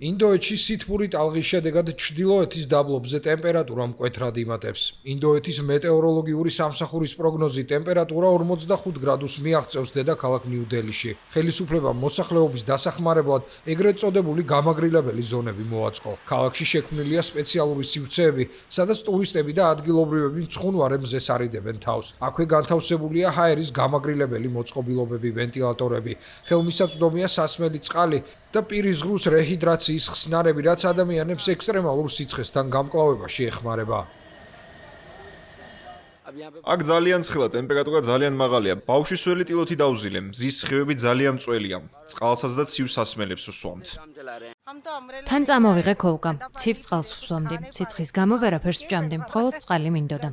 ინდოეთში სითბური ტალღის შედეგად ჩრდილოეთის დაბლობზე ტემპერატურა მკვეთრად იმატებს. ინდოეთის მეტეოროლოგიური სამსახურის პროგნოზით ტემპერატურა 45 გრადუსს მიაღწევს დედაქალაქ ნიუ-დელიში. ხელისუფლებამ მოსახლეობის დასახმარებლად ეგრეთ წოდებული გამაგრილებელი ზონები მოაწყო. ქალაქში შექმნილია სპეციალური სივრცეები, სადაც ტურისტები და ადგილობრივები მწხუნვარე მზეს არიდებენ თავს. აქვე განთავსებულია ჰაერის გამაგრილებელი მოწყობილობები, ვენტილატორები, ხელმისაწვდომია სასმელი წყალი და პირის ღრუს რეჰიდრაციის ხსნარები, რაც ადამიანებს ექსტრემალურ სიცხესთან გამკლავებაში ეხმარება. აქ ძალიან ცხელა, ტემპერატურა ძალიან მაღალია. ბავშვის ველი ტილოთი დავზილე, მზის სხივები ძალიან მწველია. წყალსაც და ცივ სასმელებს ვსვამთ. თან წამოვიღე ქოლკა, ცივ წყალს ვსვამდი. სიცხის გამო ვერაფერს ვჭამდი, მხოლოდ წყალი მინდოდა.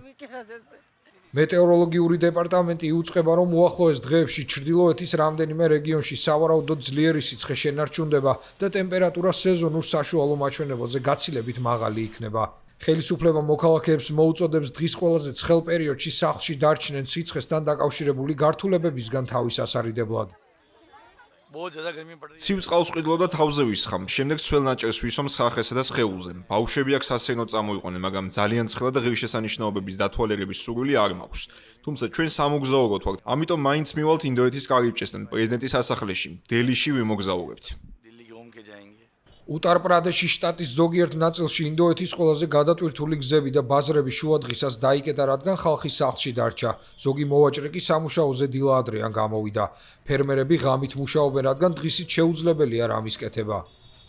მეტეოროლოგიური დეპარტამენტი იუწყება, რომ უახლოეს დღეებში ჩრდილოეთის რამდენიმე რეგიონში სავარაუდოდ ძლიერი სიცხე შენარჩუნდება და ტემპერატურა სეზონურ საშუალო მაჩვენებელზე გაცილებით მაღალი იქნება. ხელისუფლება მოქალაქეებს მოუწოდებს დღის ყველაზე ცხელ პერიოდში სახლში დარჩნენ სიცხესთან დაკავშირებული გართულებებისგან თავის ასარიდებლად. ცივ წყალს ვყიდლო და თავზე ვისხამ. შემდეგ სველ ნაჭერს ვისვამ სახესა და სხეულზე. ბავშვები აქ სასეირნოდ წამოიყვნენ, მაგრამ ძალიან ცხელა და ღირსშესანიშნაობების დათვალიერების სურვილი არ მაქვს. თუმცა ჩვენ სამოგზაუროდ ვართ, ამიტომ მაინც მივალთ ინდოეთის კარიბჭესთან, პრეზიდენტის სასახლეში. დელიში ვიმოგზაურებთ. უტარ-პრადეშის შტატის ზოგიერთ ნაწილში ინდოეთის ყველაზე გადატვირთული გზები და ბაზრები შუადღისას დაიკეტა, რადგან ხალხი სახლში დარჩა. ზოგი მოვაჭრე კი სამუშაოზე დილა ადრეან გამოვიდა. ფერმერები ღამით მუშაობენ, რადგან დღისით შეუძლებელია რამის კეთება.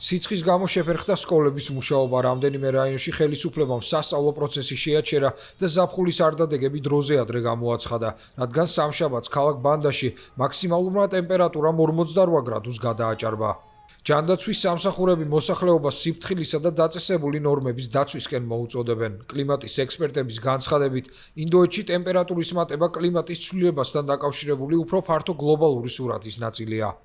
სიცხის გამო შეფერხდა სკოლების მუშაობა, რამდენიმე რაიონში ხელისუფლებამ სასწავლო პროცესი შეაჩერა და ზაფხულის არდადეგები დროზე ადრე გამოაცხადა, რადგან სამშაბათს ქალაქ ბანდაში მაქსიმალურმა ტემპერატურამ 48 გრადუსს გადააჭარბა. ჯანდაცვის სამსახურები მოსახლეობას სიფრთხილისა და დაწესებული ნორმების დაცვისკენ მოუწოდებენ. კლიმატის ექსპერტების განცხადებით, ინდოეთში ტემპერატურის მატება კლიმატის ცვლილებასთან დაკავშირებული უფრო ფართო გლობალური სურათის ნაწილია.